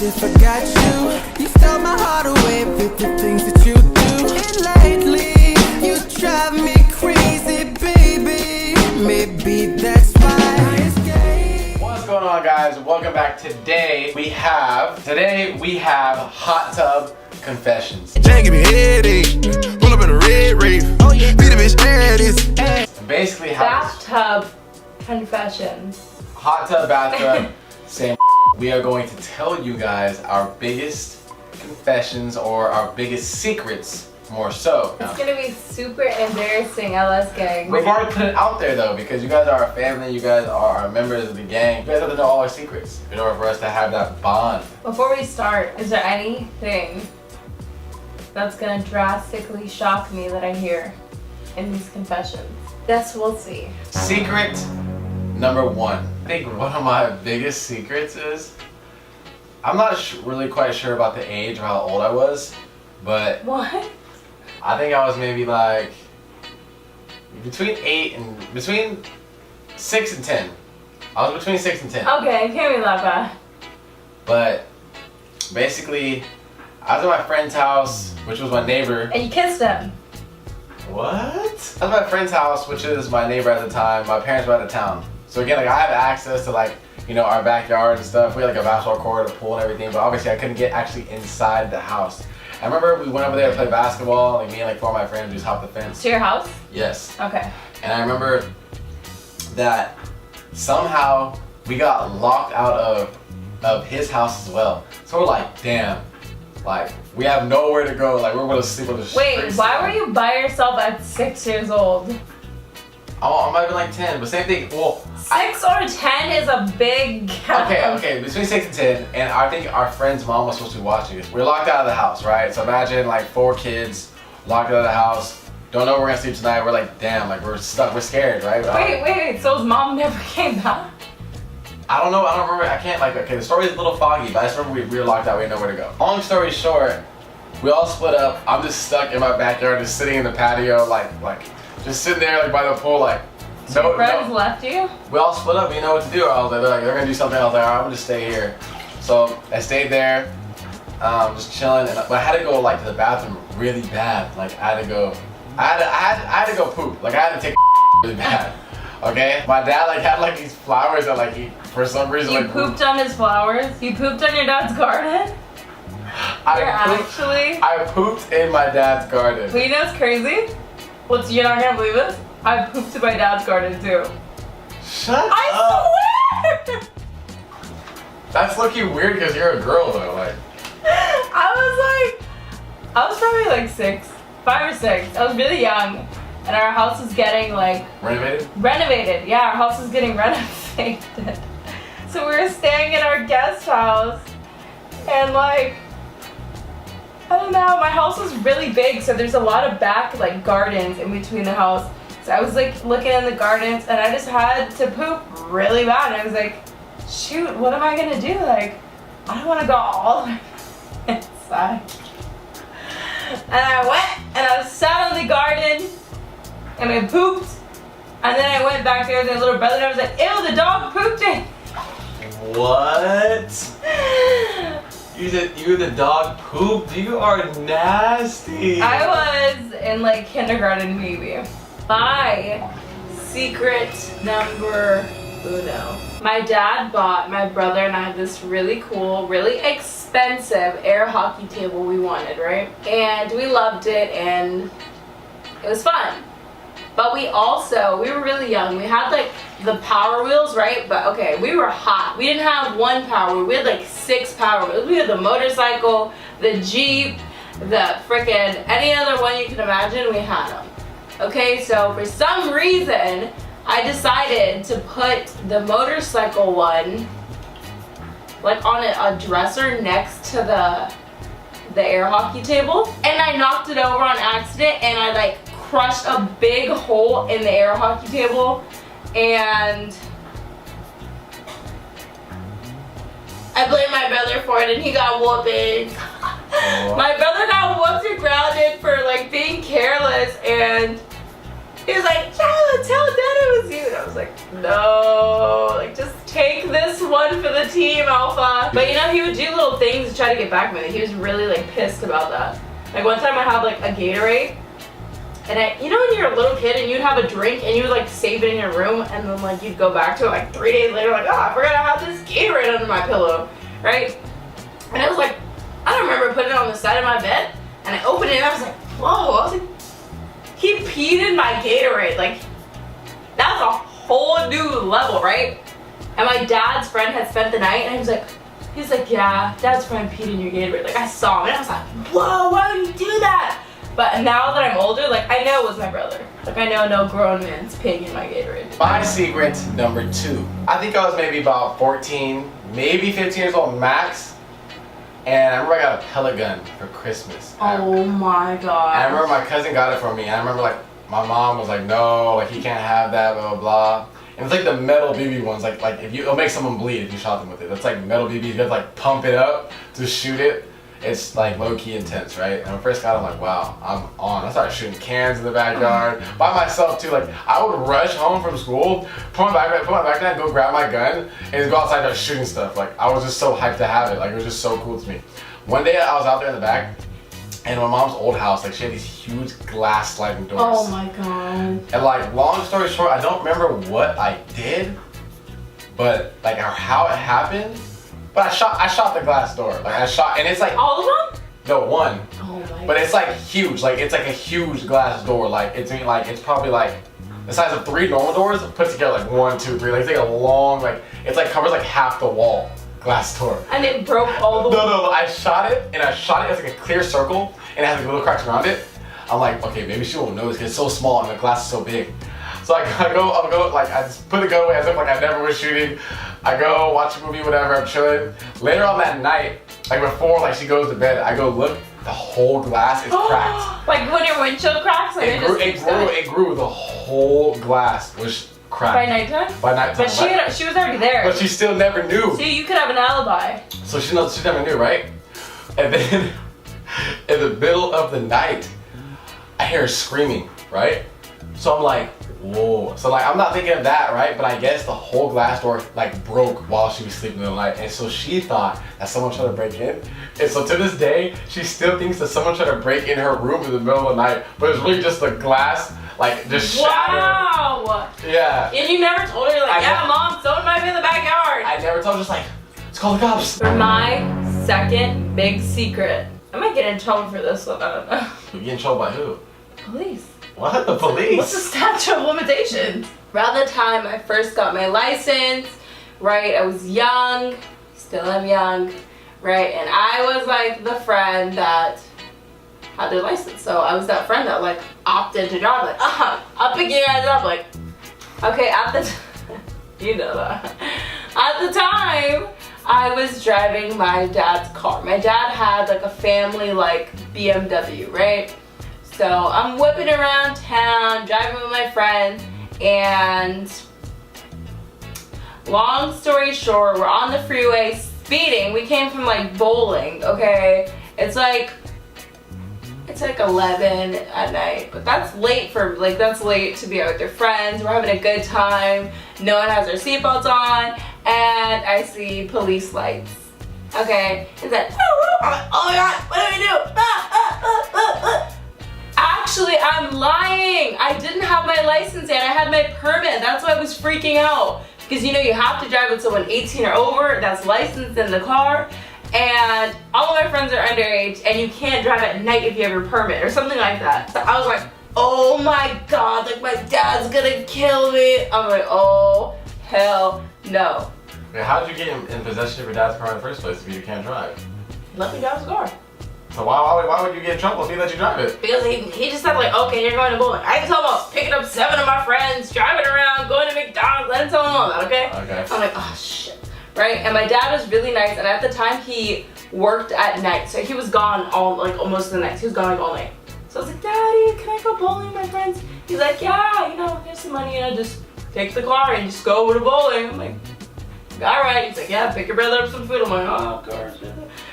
if I got you. You stole my heart away with the things that you do. And lately, you drive me crazy, baby. Maybe that's why I escaped. What's going on, guys? Welcome back. Today we have hot tub confessions. Jane give me headache. Pull up in a red rave. Oh yeah. Beat a bitch ass. Basically, how bathtub confessions. hot tub, bathtub, same. We are going to tell you guys our biggest confessions or our biggest secrets, more so. It's gonna be super embarrassing, LS gang. We've already put it out there though, because you guys are our family, you guys are our members of the gang. You guys have to know all our secrets in order for us to have that bond. Before we start, is there anything that's gonna drastically shock me that I hear in these confessions? Guess we'll see. Secret number one. I think one of my biggest secrets is, I'm not really quite sure about the age or how old I was, but What? I think I was maybe like between 6 and 10. I was between 6 and 10. Okay, it can't be that bad. But basically, I was at my friend's house, which was my neighbor. And you kissed him. What? I was at my friend's house, which is my neighbor at the time. My parents were out of town. So again, like I have access to like, you know, our backyard and stuff. We had like a basketball court, a pool and everything, but obviously I couldn't get actually inside the house. I remember we went over there to play basketball, like me and like 4 of my friends just hopped the fence. To your house? Yes. Okay. And I remember that somehow we got locked out of his house as well. So we're like, damn, like we have nowhere to go. Like we're gonna sleep on the street. Wait, why were you by yourself at 6 years old? Oh, I might have been like 10, but same thing. Well, 6 or 10 is a big gap. Okay, between 6 and 10, and I think our friend's mom was supposed to be watching us. We're locked out of the house, right? So imagine like 4 kids locked out of the house, don't know where we're gonna sleep tonight. We're like, damn, like we're stuck, we're scared, right? Wait, so his mom never came back? I don't know, I don't remember, I can't like, okay, the story's a little foggy, but I just remember we were locked out, we didn't know where to go. Long story short, we all split up. I'm just stuck in my backyard, just sitting in the patio, like just sitting there like by the pool, like, Your friends left you? We all split up, we didn't know what to do. I was like, they're gonna do something. I was like, all right, I'm gonna just stay here. So I stayed there, just chilling. But I had to go like to the bathroom really bad. Like I had to go poop. Like I had to take a really bad. Okay. My dad like had like these flowers that like he for some reason You like pooped on his flowers? You pooped on your dad's garden? I pooped in my dad's garden. Well, you know what's crazy? You're not gonna believe this? I pooped in my dad's garden too. Shut up. I swear! That's looking weird because you're a girl though. Like I was probably like 5 or 6. I was really young, and our house was getting like renovated. Yeah, our house was getting renovated. So we were staying in our guest house, and like, I don't know, my house was really big, so there's a lot of back like gardens in between the house. So I was like looking in the gardens, and I just had to poop really bad. And I was like, shoot, what am I gonna do? Like, I don't want to go all the way inside. And I went and I sat on the garden and I pooped. And then I went back there with my little brother and I was like, ew, the dog pooped it. What? You the dog pooped? You are nasty. I was in like kindergarten maybe. My secret number uno. My dad bought my brother and I this really cool, really expensive air hockey table we wanted, right? And we loved it and it was fun. But we were really young. We had like the Power Wheels, right? But okay, we were hot. We didn't have 1 Power Wheel. We had like 6 Power Wheels. We had the motorcycle, the Jeep, the frickin' any other one you can imagine, we had them. Okay, so for some reason, I decided to put the motorcycle one like on a dresser next to the air hockey table. And I knocked it over on accident and I like crushed a big hole in the air hockey table, and I blame my brother for it and he got whooping. My brother got whooped and grounded for like being careless, and he was like, yeah, tell Dad it was you. And I was like, no, like just take this one for the team, Alpha. But you know, he would do little things to try to get back at me. He was really like pissed about that. Like one time I had like a Gatorade, and you know when you're a little kid and you'd have a drink and you would like save it in your room, and then like you'd go back to it like 3 days later, like, oh, I forgot I had this Gatorade under my pillow, right? And it was like, I don't remember putting it on the side of my bed, and I opened it and I was like, whoa, I was like, he peed in my Gatorade. Like, that was a whole new level, right? And my dad's friend had spent the night, and he was like, yeah, dad's friend peed in your Gatorade. Like, I saw him, and I was like, whoa, why would you do that? But now that I'm older, like, I know it was my brother. Like, I know no grown man's peeing in my Gatorade. My secret number 2. I think I was maybe about 14, maybe 15 years old max. And I remember I got a pellet gun for Christmas. Oh my god. And I remember my cousin got it for me. And I remember like my mom was like, no, like he can't have that, blah, blah, blah. And it's like the metal BB ones, like if you, it'll make someone bleed if you shot them with it. That's like metal BB, you have to like pump it up to shoot it. It's like low-key intense, right? And when I first got it, I'm like, wow, I'm on. I started shooting cans in the backyard by myself too. Like I would rush home from school, put my backpack down, go grab my gun, and just go outside and start shooting stuff. Like I was just so hyped to have it. Like it was just so cool to me. One day I was out there in the back, and my mom's old house, like she had these huge glass sliding doors. Oh my god. And like long story short, I don't remember what I did, but like how it happened. But I shot the glass door. Like I shot, and it's like all of them? No, one. Oh my. But it's like huge. Like it's like a huge glass door. Like it's probably like the size of 3 normal doors put together. Like 1, 2, 3. Like it's like a long it's like covers like half the wall. Glass door. And it broke all the. No. I shot it as like a clear circle, and it has like little cracks around it. I'm like, okay, maybe she won't notice because it's so small and the glass is so big. So I'll go, like, I just put the gun away as if like I never was shooting. I go watch a movie, whatever, I'm chilling. Later on that night, like before like she goes to bed, I go look, the whole glass is cracked. Like when your windshield cracks, like it grew, the whole glass was cracked. By nighttime? By nighttime. But she was already there. But she still never knew. See, you could have an alibi. So she never knew, right? And then in the middle of the night, I hear her screaming, right? So I'm like, whoa. So like I'm not thinking of that, right? But I guess the whole glass door like broke while she was sleeping in the night. And so she thought that someone tried to break in. And so to this day, she still thinks that someone tried to break in her room in the middle of the night. But it's really just the glass like just shattered. Wow. Yeah. And you never told her like, yeah, mom, someone might be in the backyard. I never told her, just like, let's call the cops. For my second big secret, I might get in trouble for this one, I don't know. You get in trouble by who? Police. What? The police? What's the statute of limitations? Around the time I first got my license, right, I was young, still am young, right, and I was like the friend that had their license. So I was that friend that like opted to drive, like, I'll pick you guys up, like, okay, at the you know that. At the time, I was driving my dad's car. My dad had like a family like BMW, right? So I'm whipping around town, driving with my friends, and long story short, we're on the freeway speeding. We came from like bowling, okay? It's like 11 at night, but that's late that's late to be out with your friends. We're having a good time. No one has their seatbelts on, and I see police lights. Okay, it's like, I'm like, oh my god, what do we do? Actually, I'm lying. I didn't have my license yet. I had my permit. That's why I was freaking out. Because you know you have to drive with someone 18 or over that's licensed in the car. And all of my friends are underage, and you can't drive at night if you have your permit or something like that. So I was like, oh my god, like my dad's gonna kill me. I'm like, oh, hell no. Wait, how did you get in possession of your dad's car in the first place if you can't drive? Let me drive his car. So why would you get in trouble if he let you drive it? Because he just said like, okay, you're going to bowling. I can tell him I was picking up 7 of my friends, driving around, going to McDonald's, let him tell him all that, okay? Okay. I'm like, oh shit. Right? And my dad was really nice, and at the time he worked at night, so he was gone almost the night. He was gone like all night. So I was like, Daddy, can I go bowling with my friends? He's like, yeah, here's some money, just take the car and just go to bowling. I'm like, all right. He's like, yeah, pick your brother up some food. I'm like, oh, of course.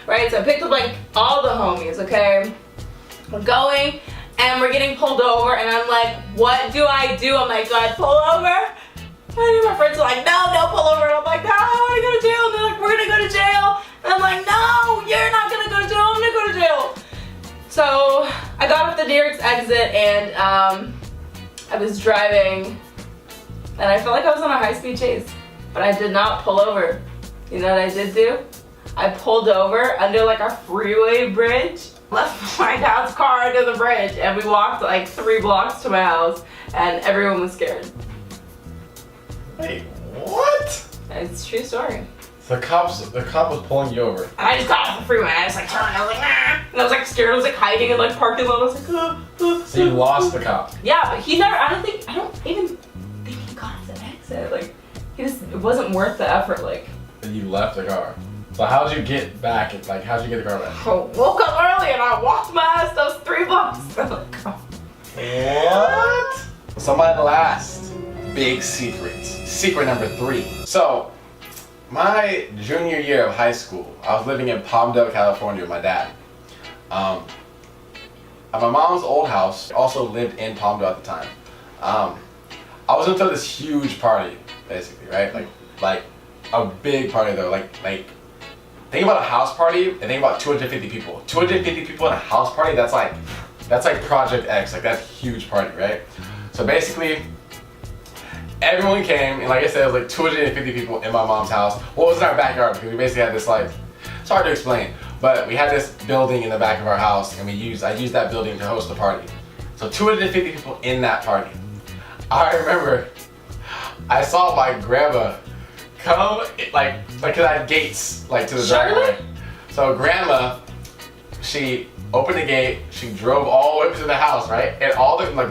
Right? So I picked up like all the homies, okay? We're going, and we're getting pulled over, and I'm like, what do I do? I'm like, do I pull over? And my friends are like, no, don't pull over. And I'm like, no, I want to go to jail. And they're like, we're gonna go to jail. And I'm like, no, you're not gonna go to jail. I'm gonna go to jail. So I got off the Derek's exit and I was driving and I felt like I was on a high-speed chase, but I did not pull over. You know what I did do? I pulled over under like a freeway bridge, left my dad's car under the bridge, and we walked like 3 blocks to my house, and everyone was scared. Wait, what? It's a true story. The cop was pulling you over. And I just got off the freeway, and I just like turned, I was like, nah. And I was like scared, I was like hiding in like parking lot, I was like, So you lost the cop? Yeah, but he never, I don't even think he got off the exit. Like, it wasn't worth the effort, like. And you left the car. So how'd you get back? Like, how'd you get the car back? I woke up early and I walked my ass those 3 blocks. What? So my last big secret number 3. So, my junior year of high school, I was living in Palmdale, California with my dad. At my mom's old house, also lived in Palmdale at the time. I was gonna throw this huge party, basically, right? Like a big party though. Like think about a house party and think about 250 people. 250 people in a house party, that's like Project X, like that's a huge party, right? So basically, everyone came, and like I said, it was like 250 people in my mom's house. Well, it was in our backyard because we basically had this like, it's hard to explain, but we had this building in the back of our house, and I used that building to host the party. So 250 people in that party. I remember I saw my grandma come, like cause I had gates like to the driveway. So grandma, she opened the gate, she drove all the way up to the house, right? And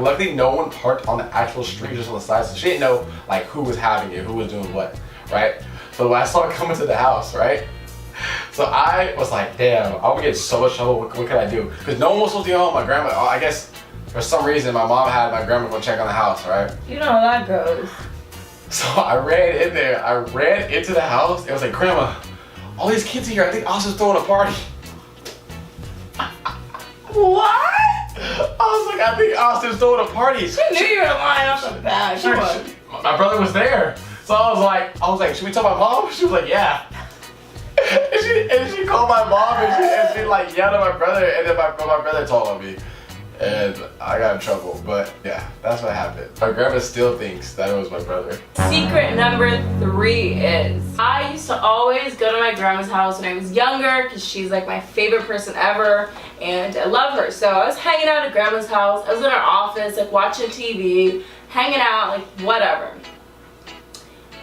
luckily no one parked on the actual street, just on the side, so she didn't know like who was having it, who was doing what, right? So when I saw her coming to the house, right? So I was like, damn, I'm gonna get so much trouble, what could I do? Because no one was supposed to be home, my grandma, I guess for some reason my mom had my grandma go check on the house, right? You know how that goes. So I ran in there, I ran into the house, it was like, Grandma, all these kids are here, I think Austin's throwing a party. What? I was like, I think Austin's throwing a party. She knew you were lying off the bat. My brother was there. So I was like, should we tell my mom? She was like, yeah. And she called my mom and she like yelled at my brother, and then my brother told on me. And I got in trouble, but yeah, that's what happened. My grandma still thinks that it was my brother. Secret number 3 is, I used to always go to my grandma's house when I was younger because she's like my favorite person ever and I love her. So I was hanging out at grandma's house, I was in her office like watching TV, hanging out, like whatever.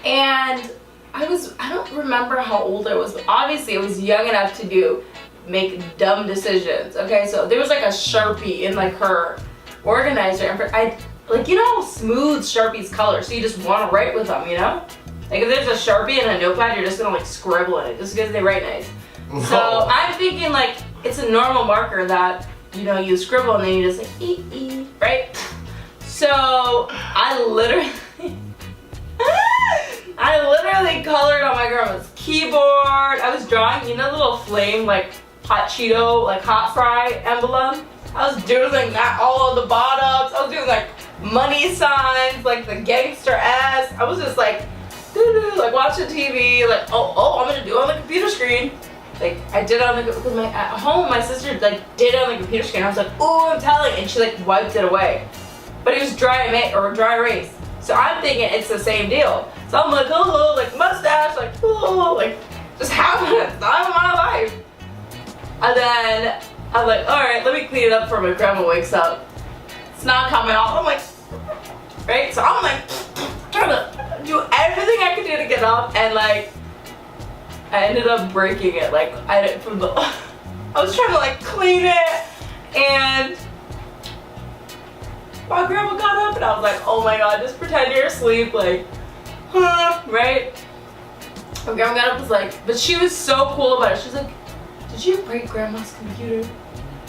And I don't remember how old I was, but obviously I was young enough to make dumb decisions. Okay, so there was like a Sharpie in like her organizer, and like, you know how smooth Sharpie's color, so you just want to write with them, you know? Like if there's a Sharpie and a notepad, you're just gonna like scribble in it just because they write nice. So I'm thinking like it's a normal marker that, you know, you scribble and then you just like right? So I literally colored on my grandma's keyboard. I was drawing, you know, the little flame like hot Cheeto, like hot fry emblem. I was doodling that all on the bottoms. I was doing like money signs, like the gangster S. I was just like, like watching TV, like oh, I'm gonna do it on the computer screen. Like I did it on the, because at home my sister like did it on the computer screen. I was like, oh, I'm telling, and she like wiped it away. But it was dry erase. So I'm thinking it's the same deal. So I'm like, oh, like mustache, like oh, like just having a time of my life. And then I'm like, all right, let me clean it up before my grandma wakes up. It's not coming off. I'm like, right? So I'm like trying to do everything I could do to get it off, and like I ended up breaking it. Like I was trying to like clean it, and my grandma got up, and I was like, oh my god, just pretend you're asleep, like, right? My grandma got up, was like, but she was so cool about it. She was like, did you break grandma's computer?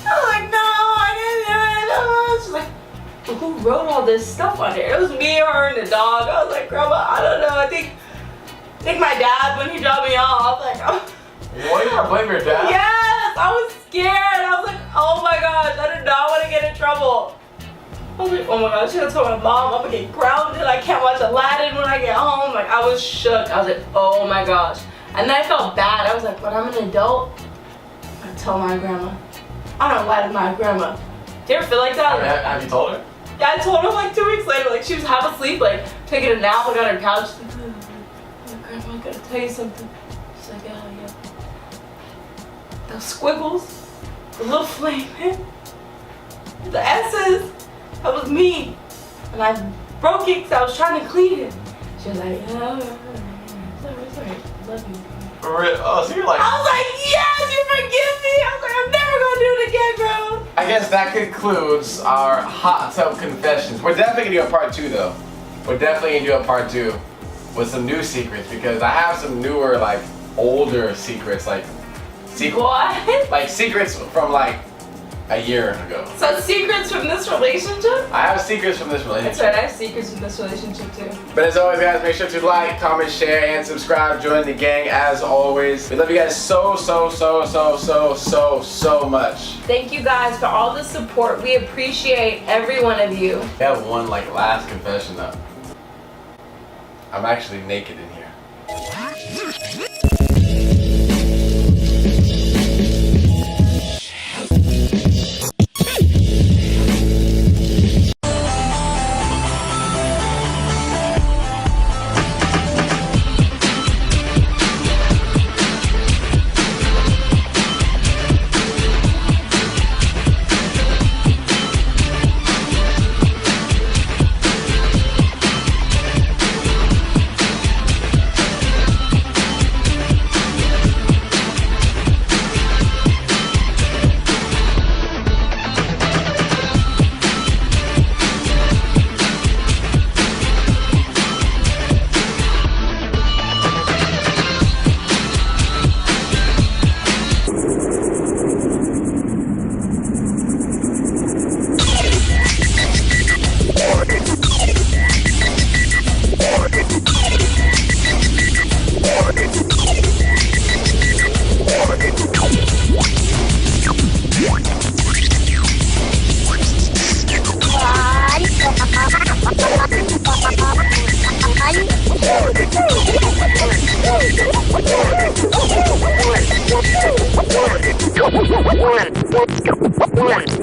I was like, no, I didn't do it. She's like, well, who wrote all this stuff on here? It was me, her, and the dog. I was like, Grandma, I don't know. I think my dad, when he dropped me off, like, oh. What, you gonna blame your dad? Yes, I was scared. I was like, oh my gosh, I did not want to get in trouble. I was like, oh my god, I should have told my mom I'm gonna get grounded. I can't watch Aladdin when I get home. Like, I was shook. I was like, oh my gosh. And then I felt bad. I was like, when I'm an adult, I tell my grandma. I don't lie to my grandma. Do you ever feel like that? Have you told her? Yeah, I told her like 2 weeks later. Like, she was half asleep, like taking a nap like on her couch. She's like, oh, grandma, I gotta tell you something. She's like, yeah. Those squiggles, the little flame, the S's, that was me. And I broke it because I was trying to clean it. She was like, yeah, sorry, love you. For real? Oh, so you're like... I was like, yes, you forgive me. I was like, I'm never gonna do it again, bro. I guess that concludes our hot tub confessions. We're definitely gonna do a part 2 though. We're definitely gonna do a part 2 with some new secrets because I have some newer, like, older secrets, like What? Like secrets from like a year ago. So secrets from this relationship? I have secrets from this relationship. That's right, I have secrets from this relationship too. But as always, guys, make sure to like, comment, share, and subscribe. Join the gang as always. We love you guys so much. Thank you guys for all the support. We appreciate every one of you. We have one like last confession though. I'm actually naked in here. One.